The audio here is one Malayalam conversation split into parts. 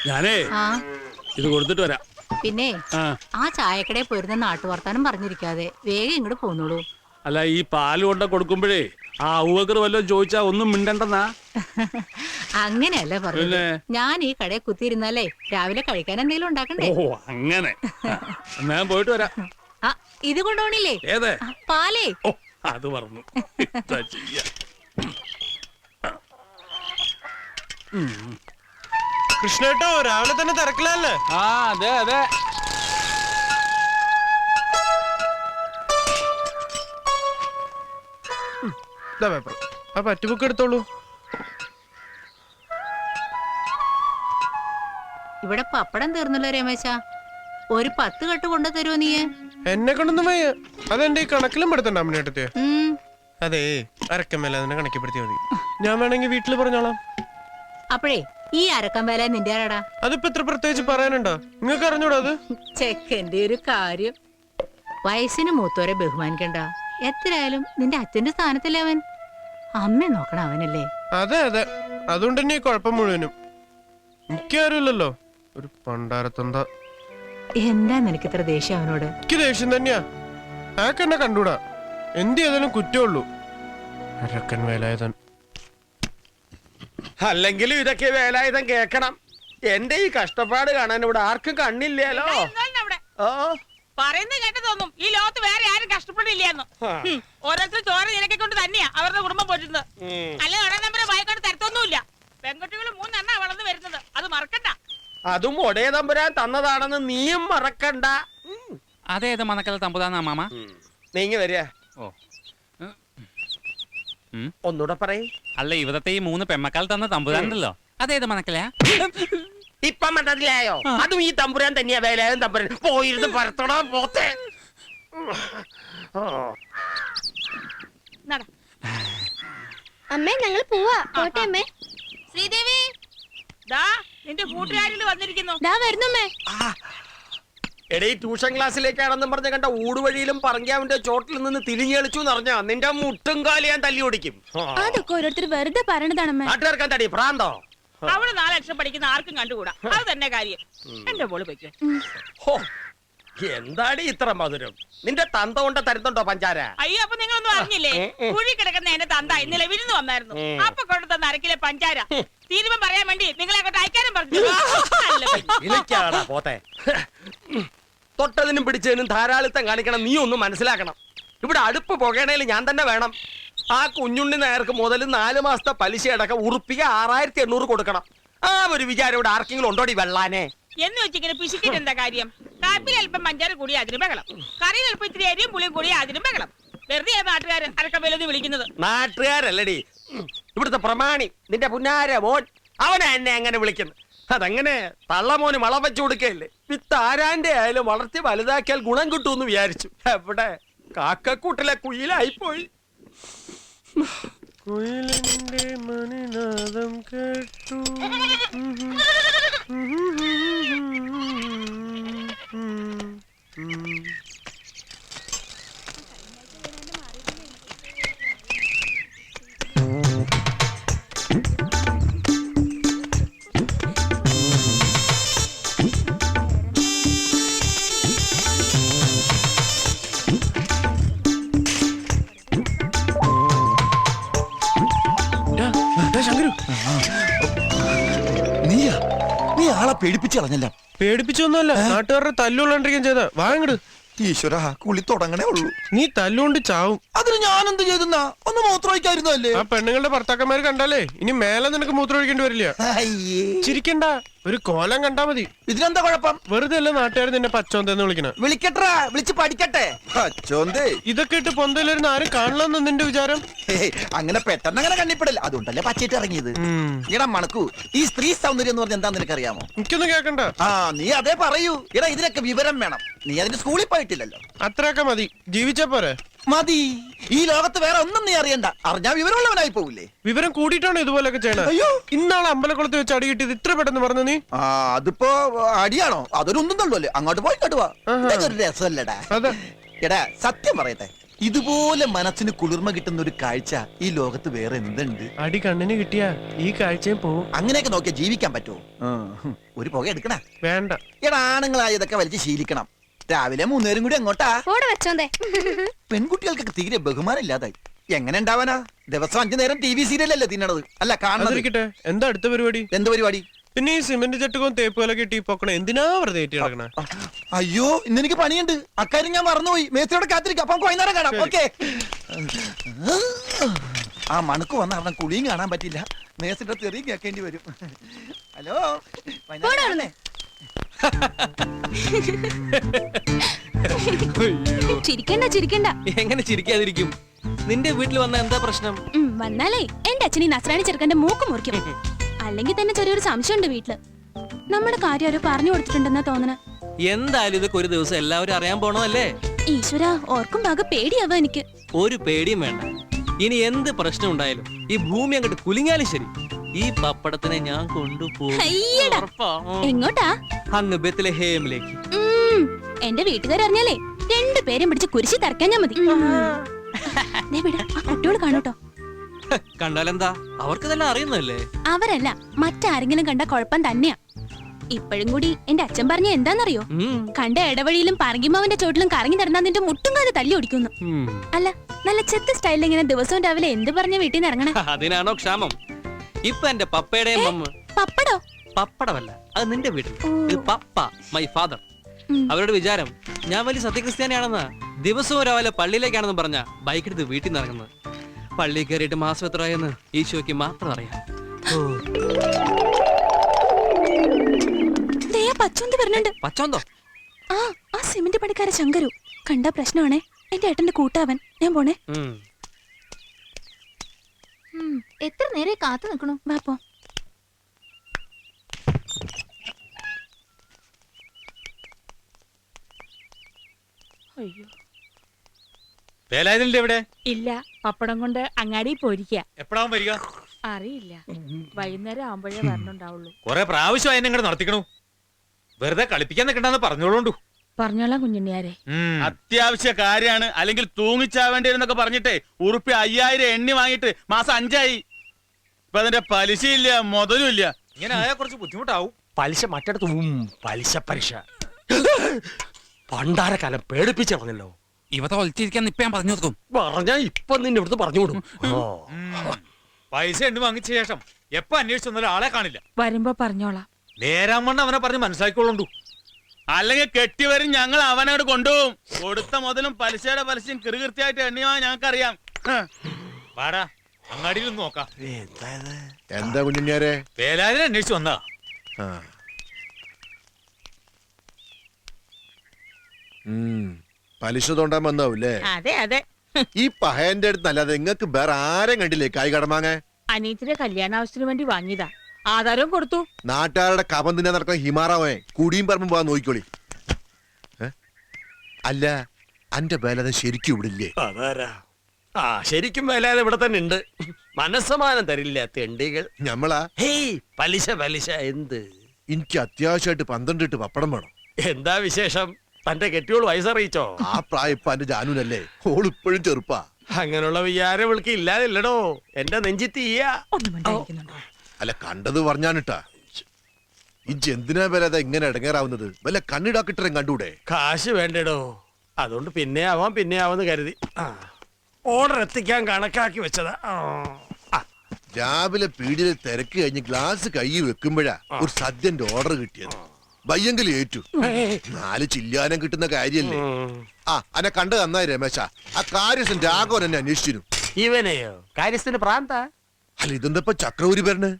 ഞാനേ ഇത് കൊടുത്തിട്ട് വരാം. പിന്നെ ആ ചായക്കടയിൽ പോയിരുന്ന നാട്ടുവർത്താനം പറഞ്ഞിരിക്കാതെ വേഗം ഇങ്ങോട്ട് പോന്നോളൂ. അല്ല, ഈ പാല് കൊണ്ട കൊടുക്കുമ്പോഴേ ആ ഔവക്കർ വല്ലതും ചോദിച്ചാ ഒന്നും മിണ്ടണ്ടെന്നാ. അങ്ങനെയല്ല പറഞ്ഞത്. ഞാൻ ഈ കടയിൽ കുത്തിയിരുന്നാലേ രാവിലെ കഴിക്കാൻ എന്തെങ്കിലും ഉണ്ടാക്കണ്ടേ? ഓ അങ്ങനെ. ഞാൻ പോയിട്ട് വരാം. ഇത് കൊണ്ടുപോണില്ലേ? ഏതേ പാലേ? ഓ അത് പറഞ്ഞു. കൃഷ്ണേട്ടോ, രാവിലെ തന്നെ തിരക്കില്ലല്ലേ? അതെ അതെ. പേപ്പർ ആ പറ്റുബുക്ക് എടുത്തോളൂ. ഇവിടെ പപ്പടം തീർന്നല്ലോ രമേശ. ഒരു 10 കെട്ട് കൊണ്ടു തരുമോ നീ? എന്നെ കൊണ്ടൊന്നും വയ്യ. അതെന്റെ ഈ കണക്കിലും പെടുത്തണ്ട അമ്മനേട്ടത്തെ. അതെ, അരക്കമേല അതിനെ കണക്കിപ്പെടുത്തിയാ മതി. ഞാൻ വേണമെങ്കിൽ വീട്ടില് പറഞ്ഞോളാം. അപ്പോഴേ ഈ അരക്കം വേല നിന്റെ ആരാടാ? അതിപ്പോ എത്ര പ്രത്യേകിച്ച് പറയാനുണ്ടോ? നിങ്ങൾക്ക് അറിഞ്ഞൂടാ അത്? ചെക്കന്റെ ഒരു കാര്യം. വയസ്സിന് മൂത്തോരെ ബഹുമാനിക്കണ്ട. എത്രയായാലും നിന്റെ അച്ഛന്റെ സ്ഥാനത്തല്ലേ അവൻ. അമ്മ നോക്കണം അവനല്ലേ? അതെ അതെ, അതുകൊണ്ട് തന്നെ ഈ കുഴപ്പം മുഴുവനും. എനിക്കാരുമില്ലല്ലോ ഒരു പണ്ടാരത്തന്ത. എന്താ നിനക്ക് ഇത്ര ദേഷ്യം അവനോട്? എനിക്ക് ദേഷ്യം തന്നെയാ. ആക്കെന്നെ കണ്ടൂടാ. എന്ത് ചെയ്താലും കുറ്റമുള്ളൂ. അരക്കൻ വേലായുധൻ. അല്ലെങ്കിലും ഇതൊക്കെ വേലായുധം കേക്കണം. എന്റെ ഈ കഷ്ടപ്പാട് കാണാൻ ഇവിടെ ആർക്കും കണ്ണില്ലല്ലോ. പറയുന്നത് കേട്ട് തോന്നും ഈ ലോകത്ത് വേറെ ആരും കഷ്ടപ്പെടില്ലെന്ന്. ഓരോരുത്തർ ചോര നിരക്കൊണ്ട് തന്നെയാ അവരുടെ കുടുംബം പോറ്റുന്നത്. അല്ലെ ഒരേ നമ്പരെ വായിക്കൊണ്ട് തരത്തൊന്നുമില്ല. പെൺകുട്ടികൾ 3 എണ്ണ വളർന്നു വരുന്നത്, അത് മറക്കണ്ട. അതും ഒടേ തമ്പുരാൻ തന്നതാണെന്ന് നീയും മറക്കണ്ട. അതേത് മണക്കൽ തമ്പുരാനാ മാമ? നീങ്ങി വരിക. ഒന്നൂടെ പറയ്. അല്ല, ഇവിടത്തെ ഈ 3 പെമ്മക്കാൽ തന്ന തമ്പുരാനുണ്ടല്ലോ, അതേത് മണക്കലയാ? ഇപ്പൊ മനസ്സിലായോ? അതും ഈ തമ്പുരാൻ തന്നെയാ. വേലായുധൻ തമ്പുരാൻ. പോയിരുന്ന് പരത്തണോ പോത്തെ. അമ്മേ, ഞങ്ങൾ പോവാ. പോട്ടെ അമ്മേ. ശ്രീദേവി, ദാ നിന്റെ കൂട്ടുകാരിൽ വന്നിരിക്കുന്നു. ദാ വരുന്നമ്മേ. എടേ, ട്യൂഷൻ ക്ലാസ്സിലേക്കാണെന്നും പറഞ്ഞ കണ്ട ഊടുവഴിയിലും പറങ്കാവിന്റെ ചോട്ടിൽ നിന്ന് തിരിഞ്ഞു കളിച്ചു എന്നറിഞ്ഞാ നിന്റെ മുട്ടും കാലി ഞാൻ തല്ലി ഓടിക്കും. അതൊക്കെ ഓരോരുത്തർ വെറുതെ പറയണതാണമ്മേ. നാട്ടുകാർക്കാൻ തടി പ്രാന്തോ? അവള് 4 അക്ഷരം പഠിക്കുന്ന ആർക്കും കണ്ടുകൂടാ. അത് തന്നെ കാര്യം. എന്റെ മോള് പൊയ്ക്കോ. ഹോ, എന്താടി ഇത്ര മധുരം? നിന്റെ തന്ത കൊണ്ട് തരുന്നുണ്ടോ പഞ്ചാര? അയ്യോ, അപ്പൊ നിങ്ങളൊന്നും അറിഞ്ഞില്ലേ? കുഴി കിടക്കുന്ന എന്റെ തന്ത ഇന്നലെ വിരുന്ന് വന്നായിരുന്നു. അപ്പൊ കൊണ്ട് തന്ന അരക്കിലെ പഞ്ചാര തീരുമാനം പറയാൻ വേണ്ടി നിങ്ങളെ അങ്ങോട്ട് അയക്കാനും പറഞ്ഞു. പോത്തെ. തൊട്ടതിനും പിടിച്ചതിനും ധാരാളിത്തം കാണിക്കണം. നീ ഒന്നും മനസ്സിലാക്കണം. ഇവിടെ അടുപ്പ് പുകയണേൽ ഞാൻ തന്നെ വേണം. ആ കുഞ്ഞുണ്ണി നേർക്ക് മുതൽ 4 മാസത്തെ പലിശ അടക്കം ഉറുപ്പിക 6800 കൊടുക്കണം. ആ ഒരു വിചാരം ഇവിടെ ആർക്കെങ്കിലും ഉണ്ടോടി വെള്ളാനെ? എന്ന് വെച്ചിങ്ങനെ പിശുക്കിട്ട് എന്താ കാര്യം? കാപ്പിൽ അല്പം പഞ്ചാര കൂടി അതിന് ബഹളം, കറിയിൽ അല്പം ഇത്തിരി അരിയും പുളിയും കൂടി അതിനും ബഹളം. വെറുതെ നാട്ടുകാരൻ അരക്കമ്പേലെന്ന് വിളിക്കുന്നത്. നാട്ടുകാരല്ലടി, ഇവിടുത്തെ പ്രമാണി നിന്റെ പുന്നാര മോൻ. അവനെ എന്നെ അങ്ങനെ വിളിക്കുന്നു. അതങ്ങനെ തള്ളമോന് മളം വെച്ചു കൊടുക്കല്ലേ. വിത്ത് ആരാന്റെ ആയാലും വളർത്തി വലുതാക്കിയാൽ ഗുണം കിട്ടുമെന്ന് വിചാരിച്ചു. എവിടെ കാക്കക്കൂട്ടിലെ കുയിലായിപ്പോയി. കുയിലിന്റെ മണിനാദം കേട്ടു. നീ ആളെ പേടിപ്പിച്ചു കളഞ്ഞല്ല. പേടിപ്പിച്ചൊന്നുമല്ല, നാട്ടുകാരുടെ തല്ലുകൊണ്ടിരിക്കാൻ ചെയ്ത. വാങ്ങട് ഈശ്വര, കുളി തുടങ്ങണേ ഉള്ളൂ. നീ തല്ലുകൊണ്ട് ചാവും. അതിന് ഞാൻ എന്ത് ചെയ്തെന്നാ? ഒന്ന് മൂത്രമൊഴിക്കായിരുന്നു അല്ലേ? ആ പെണ്ണുങ്ങളുടെ ഭർത്താക്കന്മാര് കണ്ടാലേ ഇനി മേലെ നിനക്ക് മൂത്രം ഒഴിക്കേണ്ടി വരില്ല. ചിരിക്കണ്ട, ഒരു കോലം കണ്ടാ മതി. ഇതിനെന്താ കുഴപ്പം? വെറുതെ അല്ല നാട്ടുകാർ നിന്നെ പച്ചോന്തെന്ന് വിളിക്കണ. വിളിക്കട്ടെ, വിളിച്ച് പഠിക്കട്ടെ. പച്ചോന്തേ ഇതൊക്കെ ഇട്ട് പൊന്തയിലിരുന്ന് ആരും കാണണമെന്ന് നിന്റെ വിചാരം? അങ്ങനെ പെട്ടെന്ന് അങ്ങനെ കണ്ണിപ്പെടില്ല. അതുകൊണ്ടല്ലേ പച്ചയിട്ട് ഇറങ്ങിയത്. ഇടാ മണക്കൂ, ഈ സ്ത്രീ സൗന്ദര്യം എന്ന് പറഞ്ഞാൽ എന്താ നിനക്കറിയാമോ? എനിക്കൊന്നും കേക്കണ്ട. നീ അതേ പറയൂ. ഇടാ, ഇതിനൊക്കെ വിവരം വേണം. നീ അതിന്റെ സ്കൂളിൽ പോയിട്ടില്ലല്ലോ. അത്രയൊക്കെ മതി, ജീവിച്ച പോരെ. മതി. ഈ ലോകത്ത് വേറെ ഒന്നും നീ അറിയണ്ട. അറിഞ്ഞാ വിവരമുള്ളവനായി പോവില്ലേ? വിവരം കൂടിയിട്ടാണ് ഇതുപോലൊക്കെ ചെയ്യണത്. അയ്യോ, ഇന്നാളെ അമ്പലക്കുളത്ത് വെച്ച് അടി കിട്ടിയത് ഇത്ര പെട്ടെന്ന് പറഞ്ഞു നീ. അതിപ്പോ അടിയാണോ? അതൊരു ഒന്നും തള്ളുവല്ലേ. അങ്ങോട്ട് പോയി ഇങ്ങോട്ട് പോവാ. ഇതൊക്കെ ഒരു രസമല്ലടാ. അതെ. എടാ, സത്യം പറയട്ടെ, ഇതുപോലെ മനസ്സിന് കുളിർമ കിട്ടുന്ന ഒരു കാഴ്ച ഈ ലോകത്ത് വേറെ എന്തുണ്ട്? അടി കണ്ണിന് കിട്ടിയാ ഈ കാഴ്ചയും പോവും. അങ്ങനെയൊക്കെ നോക്കിയാ ജീവിക്കാൻ പറ്റുമോ? ഒരു പുക എടുക്കണ വേണ്ട. എടാ, ആണുങ്ങളായതൊക്കെ വലിച്ച് ശീലിക്കണം. രാവിലെ 3 നേരം കൂടി അങ്ങോട്ടാ. കൂടെ വെച്ചോന്തേ. പെൺകുട്ടികൾക്കൊക്കെ തീരെ ബഹുമാനം ഇല്ലാതായി. എങ്ങനെ ഉണ്ടാവാനാ? ദിവസം 5 നേരം TV സീരിയലല്ലേ തിന്നണത്? അല്ല കാണുന്നത്. അതിരിക്കട്ടെ, എന്താ അടുത്ത പരിപാടി? എന്ത് പരിപാടി? പിന്നെ ഈ സിമന്റ് ചട്ടുകവും തേപ്പുകളൊക്കെ ഇട്ടി പൊക്കണ എന്തിനാ വെറുതെ ഏറ്റി നടക്കണ? അയ്യോ, ഇന്ന് എനിക്ക് പണിയുണ്ട്. അക്കാര്യം ഞാൻ മറന്നുപോയി. മേസ്ത്രിയോടെ കാത്തിരിക്കാം. അപ്പം വൈകുന്നേരം കാണാം. ഓക്കെ. ആ മണക്ക് വന്ന അവിടെ കുളിയും കാണാൻ പറ്റില്ല. മേസ്ത്രിയുടെ തെറിയും കേൾക്കേണ്ടി വരും. ഹലോ, വൈകുന്നേരം കാണണേ. ചിരിക്കണ്ട ചിരിക്കണ്ട. എങ്ങനെ ചിരിക്കാതിരിക്കും? നിന്റെ വീട്ടിൽ വന്ന എന്താ പ്രശ്നം? വന്നാലേ എന്റെ അച്ഛൻ ഈ നസ്രാണി ചെറുക്കന്റെ മൂക്ക് മുറിക്കും. അല്ലെങ്കിൽ തന്നെ ചെറിയൊരു സംശയമുണ്ട് വീട്ടില്. നമ്മുടെ കാര്യം അവര് പറഞ്ഞു കൊടുത്തിട്ടുണ്ടെന്നാ തോന്നണ. എന്തായാലും ഇതൊക്കെ ഒരു ദിവസം എല്ലാവരും അറിയാൻ പോണതല്ലേ? ഈശ്വര, ഓർക്കും ഭാഗം പേടിയാവാ എനിക്ക്. ഒരു പേടിയും വേണ്ട. ഇനി എന്ത് പ്രശ്നം ഉണ്ടായാലും ഈ ഭൂമി അങ്ങോട്ട് കുലുങ്ങിയാലും ശരി, ഈ പപ്പടത്തിനെ ഞാൻ കൊണ്ടുപോകും. അയ്യടാ. എങ്ങോട്ടാ? അങ്ങ് ബെത്ലഹേമിലേക്ക്. എന്റെ വീട്ടുകാരറിഞ്ഞാലേ 2 പേരും പിടിച്ച് കുരിശി തറക്കാൻ ഞാൻ മതി. കുട്ടിയോട് കാണൂട്ടോ. കണ്ടാലെന്താ, അവർക്ക് ഇതെല്ലാം അറിയുന്നല്ലേ? അവരല്ല, മറ്റാരെങ്കിലും കണ്ട കുഴപ്പം തന്നെയാ. ഇപ്പോഴും കൂടി എന്റെ അച്ഛൻ പറഞ്ഞ എന്താന്നറിയോ? കണ്ട ഇടവഴിയിലും പറങ്കിമാവിന്റെ ചോട്ടിലും കറങ്ങി നടന്നാ നിന്റെ മുട്ടും കാല് തല്ലി ഓടിക്കുന്നു. അല്ല, നല്ല ചെത്ത് സ്റ്റൈലിൽ ഇങ്ങനെ ദിവസവും രാവിലെ എന്ത് പറഞ്ഞ വീട്ടിൽ നിന്ന് ഇറങ്ങണേ? അതിനാണോ ക്ഷാമം? ഇപ്പൊ എന്റെ പപ്പയുടെയും മമ്മ. പപ്പടോ? പപ്പടമല്ല, അത് നിന്റെ വീട്ടിൽ. ഇത് പപ്പ, മൈ ഫാദർ. അവരുടെ വിചാരം ഞാൻ വലിയ സത്യക്രിസ്ത്യാനിയാണെന്നാ. ദിവസവും രാവിലെ പള്ളിയിലേക്കാണെന്ന് പറഞ്ഞ ബൈക്ക് എടുത്ത് വീട്ടിൽ നിന്ന് ഇറങ്ങുന്നത്. പള്ളി കയറിയിട്ട് മാസം എത്രയെന്ന് ഈശോയ്ക്ക് മാത്രം അറിയാം. പച്ചോന്തോ? ആ സിമന്റ് പണിക്കാരെ ശങ്കരു കണ്ട പ്രശ്നമാണേ. എന്റെ ഏട്ടന്റെ കൂട്ടാവൻ. ഞാൻ പോണേ. എത്ര നേരെ കാത്തു നിൽക്കണു? വാപ്പോ. അയ്യോ, വേലായുധന്റെ എവിടെ? ഇല്ല, പപ്പടം കൊണ്ട് അങ്ങാടി പോയിരിക്ക. എപ്പോഴാവും വരിക? അറിയില്ല, വൈകുന്നേരം ആവുമ്പോഴേ വരണുണ്ടാവുള്ളൂ. കൊറേ പ്രാവശ്യം അതിനെ ഇങ്ങോട്ട് നടത്തിക്കണു. വെറുതെ കളിപ്പിക്കാൻ നിൽക്കണ്ടെന്ന് പറഞ്ഞോളൂ. പറഞ്ഞോളാം കുഞ്ഞുണ്ണിയാരെ. അത്യാവശ്യ കാര്യമാണ്, അല്ലെങ്കിൽ തൂങ്ങിച്ചാവേണ്ടിരുന്നൊക്കെ പറഞ്ഞിട്ടേ ₹5000 എണ്ണി വാങ്ങിയിട്ട് മാസം 5 ആയി. ഇപ്പൊ അതിന്റെ പലിശയില്ല, മുതലും ഇല്ല. ഇങ്ങനെ ആയാൽ കുറച്ച് ബുദ്ധിമുട്ടാവും. പലിശ മറ്റടുത്ത് പലിശ പലിശ. പണ്ടാരക്കാലം പേടിപ്പിച്ചു പറഞ്ഞല്ലോ. ഇവ തൊളിച്ചിരിക്കാൻ ഇപ്പൊ ഞാൻ പറഞ്ഞു കൊടുക്കും. പറഞ്ഞാ ഇപ്പൊ നിന്നെ ഇവിടുന്ന് പറഞ്ഞു വിടും. പൈസ എണ്ണി വാങ്ങിച്ച ശേഷം എപ്പോ അന്വേഷിച്ചൊന്നും ആളെ കാണില്ല. വരുമ്പോ പറഞ്ഞോളാം. നേരാമണ്ണം അവനെ പറഞ്ഞ് മനസ്സിലാക്കിക്കൊള്ളു. അല്ലെങ്കിൽ കെട്ടിവരും ഞങ്ങൾ അവനോട് കൊണ്ടുപോകും. കൊടുത്ത മുതലും പലിശയുടെ പലിശയും കൃത്യമായിട്ട് എണ്ണിയാ ഞങ്ങൾക്കറിയാം. വാടാ, അങ്ങാടിയിൽ നോക്കാം. എന്താ കുഞ്ഞിഞ്ഞാരെ? വേലാതിനെ അന്വേഷിച്ചു വന്നാ. പലിശ തോണ്ടാൻ വന്നാവൂല്ലേ? അതെ അതെ. ഈ പഹയന്റെ അടുത്ത് അല്ലാതെ നിങ്ങക്ക് വേറെ ആരും കണ്ടില്ലേ കായ് കടമാങ്ങ? അനീറ്റിന്റെ കല്യാണാവശ്യത്തിന് വേണ്ടി വാങ്ങിയതാ. ആധാരവും കൊടുത്തു. നാട്ടുകാരുടെ കപം തിന്നാൻ നടക്കുന്ന ഹിമാറാവേ കുടിയും പറമ്പും പോവാൻ നോക്കിക്കോളി. അല്ല, അന്റെ വേലാതെ ശരിക്കും ഇവിടില്ലേ? അതാരാ? ആ, ശരിക്കും വേലാതെ ഇവിടെ തന്നെ ഉണ്ട്. മനസ്സമാനം തരില്ല തെണ്ടികൾ. ഞമ്മളാ? ഹേയ്, പലിശ പലിശ എന്ത്? എനിക്ക് അത്യാവശ്യമായിട്ട് 12 ഇട്ട് പപ്പടം വേണം. എന്താ വിശേഷം? തന്റെ കെട്ടിയോൾ വയസ്സറിയിച്ചോ? ആ പ്രായം ഇപ്പൊ എന്റെ ജാനൂനല്ലേ? ഓൾ ഇപ്പോഴും ചെറുപ്പാ. അങ്ങനെയുള്ള വിചാരം വിളിക്ക് ഇല്ലാതില്ലടോ. എന്റെ നെഞ്ചി തീയ. അല്ല, കണ്ടത് പറഞ്ഞാനിട്ടാ. ഇഞ്ച് എന്തിനാ വരാതെ ഇങ്ങനെ ഇടങ്ങേറാവുന്നത്? വല്ല കണ്ണിടാക്കിട്ടരം കണ്ടൂടെ? കാശ് വേണ്ടടോ. അതുകൊണ്ട് പിന്നെ ആവാന്ന് കരുതി ഓർഡർ എത്തിക്കാൻ കണക്കാക്കി വെച്ചതാ. രാവിലെ പീടിയിൽ തിരക്ക് കഴിഞ്ഞ് ഗ്ലാസ് കൈ വെക്കുമ്പോഴാ ഒരു സദ്യന്റെ ഓർഡർ കിട്ടിയത്. വയ്യെങ്കിലും ഏറ്റു. 4 ചില്ലാനം കിട്ടുന്ന കാര്യല്ലേ? അന്നെ കണ്ടു തന്നായി രമേശ. ആ കാര്യസ്ഥൻ രാഘവൻ എന്നെ അന്വേഷിച്ചിരുന്നു. ഇവനെയോ? കാര്യസ്ഥന് പ്രാന്ത? അല്ല, ഇതെന്തപ്പോ ചക്രവൂരി പറഞ്ഞ്?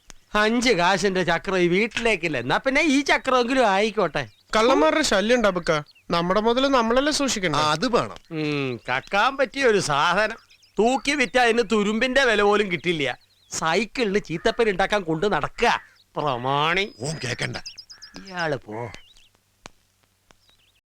5 കാശിന്റെ ചക്രം ഈ വീട്ടിലേക്കില്ല. എന്നാ പിന്നെ ഈ ചക്രമെങ്കിലും ആയിക്കോട്ടെ. കള്ളന്മാരുടെ ശല്യം ഉണ്ടാവുക. നമ്മുടെ മുതല് നമ്മളല്ലേ സൂക്ഷിക്കണം. അത് വേണം. കക്കാൻ പറ്റിയ ഒരു സാധനം. തൂക്കി വിറ്റ അതിന് തുരുമ്പിന്റെ വില പോലും കിട്ടില്ല. സൈക്കിളിന് ചീത്തപ്പൻ ഉണ്ടാക്കാൻ കൊണ്ട് നടക്കുക പ്രമാണി. ഓൻ കേക്കണ്ട. ഇയാള് പോ.